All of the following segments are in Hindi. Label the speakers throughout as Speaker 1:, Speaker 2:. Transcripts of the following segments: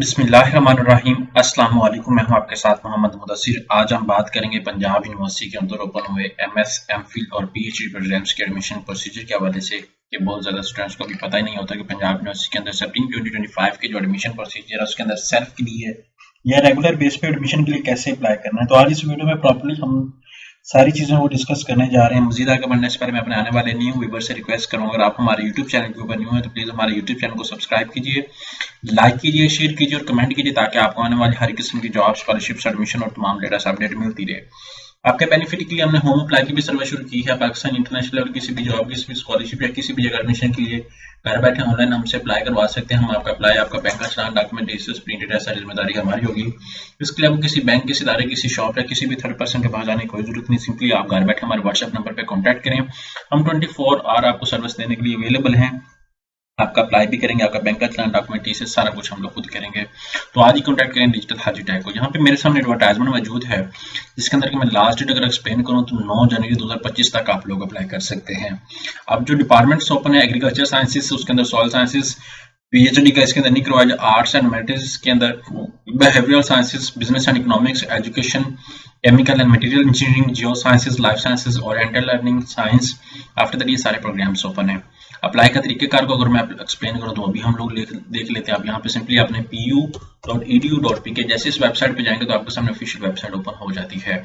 Speaker 1: बिस्मिल्लाहिर्रहमानिर्रहीम। अस्सलाम वालेकुम। मैं हूं आपके साथ मोहम्मद मुदस्सिर। आज हम बात करेंगे पंजाब यूनिवर्सिटी के अंदर ओपन हुए एमएस, एमफिल और पीएचडी प्रोग्राम्स के एडमिशन प्रोसीजर के हवाले से कि बहुत ज़्यादा स्टूडेंट्स को भी पता ही नहीं होता कि पंजाब यूनिवर्सिटी के अंदर सेप्टेम्बर 2025 के जो एडमिशन प्रोसीजर है उसके अंदर सेल्फ के लिए या रेगुलर बेस पे एडमिशन के लिए कैसे अप्लाई करना है। तो आज इस वीडियो में प्रॉपर्ली हम सारी चीज़ों को डिस्कस करने जा रहे हैं। मज़ीद आगे बढ़ने से पहले मैं अपने आने वाले न्यू व्यूअर से रिक्वेस्ट करूँगा, अगर आप हमारे यूट्यूब चैनल के ऊपर न्यू है तो प्लीज़ हमारे यूट्यूब चैनल को सब्सक्राइब कीजिए, लाइक कीजिए, शेयर कीजिए और कमेंट कीजिए ताकि आपको आने वाली हर किस्म की जॉब, स्कॉलरशिप्स, एडमिशन और तमाम लेटेस्ट अपडेट मिलती रहे। आपके बेनिफिट के लिए हमने होम अप्लाई की भी सर्विस शुरू की है। पाकिस्तान इंटरनेशनल और किसी भी जॉब, किसी भी स्कॉलरशिप या किसी भी जगह एडमिशन के लिए घर बैठे ऑनलाइन हमसे अप्लाई करवा सकते हैं। हम आपका अप्लाई, आपका बैंक का चालान, डॉक्यूमेंटेशन प्रिंटेड है, सारी जिम्मेदारी हमारी होगी। इसके लिए आपको किसी बैंक, किसी इदारे, किसी शॉप या किसी भी थर्ड पर्सन के पास जाने की कोई जरूरत नहीं। सिंपली आप घर बैठे हमारे व्हाट्सएप नंबर पर कॉन्टैक्ट करें। हम 24 आवर आपको सर्विस देने के लिए अवेलेबल हैं। आपका अप्लाई भी करेंगे, आपका बैंक का चालान, डॉक्यूमेंटेशन सारा कुछ हम लोग खुद करेंगे। तो आज ही कॉन्टैक्ट करें डिजिटल हाजी टैग को। यहाँ पे मेरे सामने एडवर्टाइजमेंट मौजूद है जिसके अंदर कि मैं लास्ट डेट अगर एक्सप्लेन करूँ तो 9 जनवरी 2025 तक आप लोग अप्लाई कर सकते हैं। अब जो डिपार्टमेंट्स ओपन है एग्रीकल्चर साइंसेज, उसके अंदर सॉइल साइंसेज, पीएचडी का इसके अंदर नहीं करवाया, आर्ट्स एंड ह्यूमैनिटीज के अंदर behavioural sciences, business and economics, education, chemical and material engineering, Jio sciences, life sciences, oriental learning science. After that ये सारे प्रोग्राम्स ओपन है। अप्लाई का तरीकेकार को अगर मैं एक्सप्लेन करूँ तो अभी हम लोग देख लेते हैं। आप यहाँ पे सिंपली आपने pu.edu.pk जैसे इस वेबसाइट पे जाएंगे तो आपके सामने ऑफिशियल वेबसाइट ओपन हो जाती है।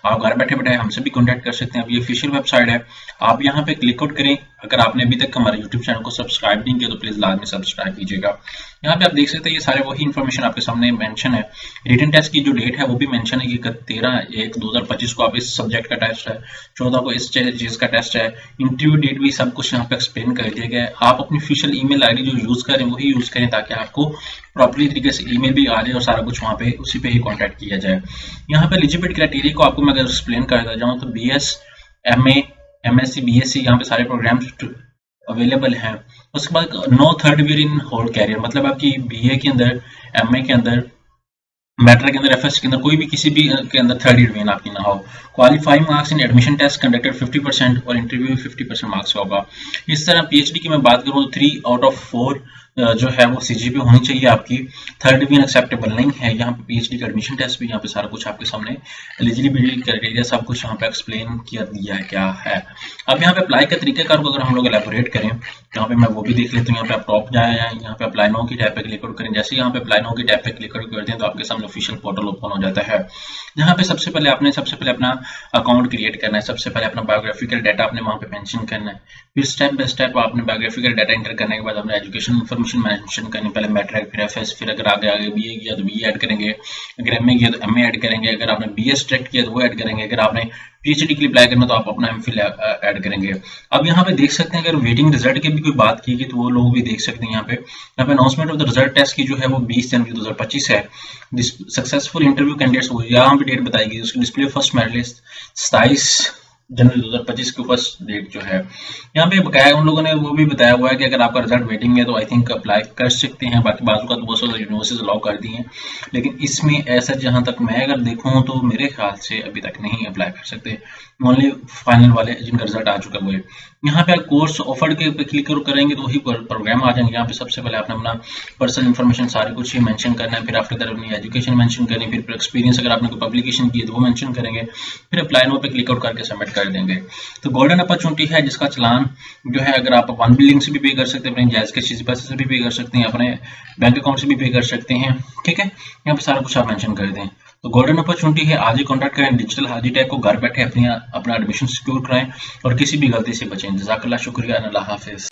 Speaker 1: आप घर बैठे बैठे हमसे भी कांटेक्ट कर सकते हैं। अब ये ऑफिशियल वेबसाइट है, आप यहाँ पे क्लिक आउट करें। अगर आपने अभी तक हमारे यूट्यूब चैनल को सब्सक्राइब नहीं किया तो प्लीज लाजमी सब्सक्राइब कीजिएगा। यहाँ पे आप देख सकते हैं ये सारे वही इन्फॉर्मेशन आपके सामने मेंशन है। रिटन टेस्ट की जो डेट है वो भी मेंशन है कि 13/1/2025 को आप इस सब्जेक्ट का टेस्ट है, 14 को इस चीज का टेस्ट है। इंटरव्यू डेट भी सब कुछ यहाँ पे एक्सप्लेन कर दिया गया है। आप अपनी ऑफिशियल ईमेल आईडी जो यूज करें वही यूज करें ताकि आपको प्रॉपर्ली तरीके से ईमेल भी आ जाए और सारा कुछ वहाँ पे उसी पे ही कांटेक्ट किया जाए। यहाँ पे एलिजिबिलिटी क्राइटेरिया को आपको मैं अगर एक्सप्लेन करता जाऊँ तो BS, MA, MSc, BSc यहाँ पे सारे प्रोग्राम अवेलेबल हैं। उसके बाद no third year in whole career, मतलब आपकी BA के अंदर, MA के अंदर, मैट्रिक के अंदर, FS के अंदर कोई भी किसी भी के अंदर थर्ड ईयर में आपकी ना हो। Qualifying marks in admission test conducted 50% और इंटरव्यू 50% मार्क्स होगा। इस तरह PhD की मैं बात करूँ तो 3/4 जो है वो CGPA होनी चाहिए आपकी। थर्ड डिवीजन एक्सेप्टेबल नहीं है। यहाँ पे PhD का एडमिशन टेस्ट भी यहाँ पे सारा कुछ आपके सामने एलिजिबिलिटी क्राइटेरिया सब कुछ यहाँ पे एक्सप्लेन किया दिया है क्या है। अब यहाँ पे अप्लाई का तरीकाकार को अगर हम लोग एलेबोरेट करें यहाँ पे मैं वो भी देख लेता हूँ। यहाँ पे आप टॉप जाए, यहाँ पे अप्लाई नाउ की टैब पे क्लिक आउट करें। जैसे यहाँ पे अप्लाई नाउ की टैब पे क्लिक आउट करते हैं तो आपके सामने ऑफिशियल पोर्टल ओपन हो जाता है। यहाँ पे सबसे पहले आपने अपना अकाउंट क्रिएट करना है। सबसे पहले अपना बायोग्राफिकल डाटा आपने वहाँ पे मेंशन करना है। फिर स्टेप बाय स्टेप आपने बायोग्राफिकल डाटा एंटर करने के बाद अपने एजुकेशन इन्फॉर्मेशन मेंशन करनी। पहले मैट्रिक, फिर FS, फिर अगर आगे BA किया तो BA ऐड करेंगे, अगर MA किया तो MA ऐड करेंगे, अगर आपने BS डायरेक्ट किया तो वो ऐड करेंगे, अगर आपने PhD के लिए अप्लाई करना तो आप अपना MPhil ऐड करेंगे। अब यहाँ पे देख सकते हैं अगर वेटिंग रिजल्ट की भी कोई बात की गई तो वो लोग भी देख सकते हैं। यहाँ पे announcement of the result test की जो है वो 20 जनवरी 2025 है। सक्सेसफुल इंटरव्यू कैंडिडेट्स वो यहाँ पे डेट बताई गई। उसकी डिस्प्ले फर्स्ट मेरिट 27 जनवरी 2025 की फर्स्ट डेट जो है यहाँ पे बकाया उन लोगों ने वो भी बताया हुआ है कि अगर आपका रिजल्ट वेटिंग में तो आई थिंक अप्लाई कर सकते हैं। बाकी बाजू का तो बहुत सारे यूनिवर्सिटीज अलाउ कर दी हैं, लेकिन इसमें ऐसा जहां तक मैं अगर देखूं तो मेरे ख्याल से अभी तक नहीं अप्लाई कर सकते। ओनली फाइनल वाले जिनका रिजल्ट आ चुका है वो। यहाँ पे कोर्स ऑफर्ड के पे क्लिक करेंगे तो वही प्रोग्राम आ जाएंगे। यहाँ पे सबसे पहले आपने अपना पर्सनल इन्फॉर्मेशन सारी कुछ ही मेंशन करना है। फिर आफ्टर दैट अपनी एजुकेशन मेंशन करनी, फिर एक्सपीरियंस अगर आपने कोई पब्लिकेशन की है तो वो मेंशन करेंगे, फिर अप्लाई नो पे क्लिक आउट करके सबमिट कर देंगे। तो गोल्डन अपॉर्चुनिटी है जिसका चालान जो है अगर आप वन बिलिंग से भी पे कर सकते हैं, अपने जायज के चीज पैसे से भी पे कर सकते हैं, अपने बैंक अकाउंट से भी पे कर सकते हैं। ठीक है, यहाँ पे सारा कुछ आप मेंशन कर दें। तो गोल्डन अपॉर्चुनिटी है, आज ही कॉन्टैक्ट करें डिजिटल हाजी टैग को, घर बैठे अपना एडमिशन सिक्योर कराएं और किसी भी गलती से बचें। जज़ाकल्लाह, शुक्रिया, अल्लाह हाफिज।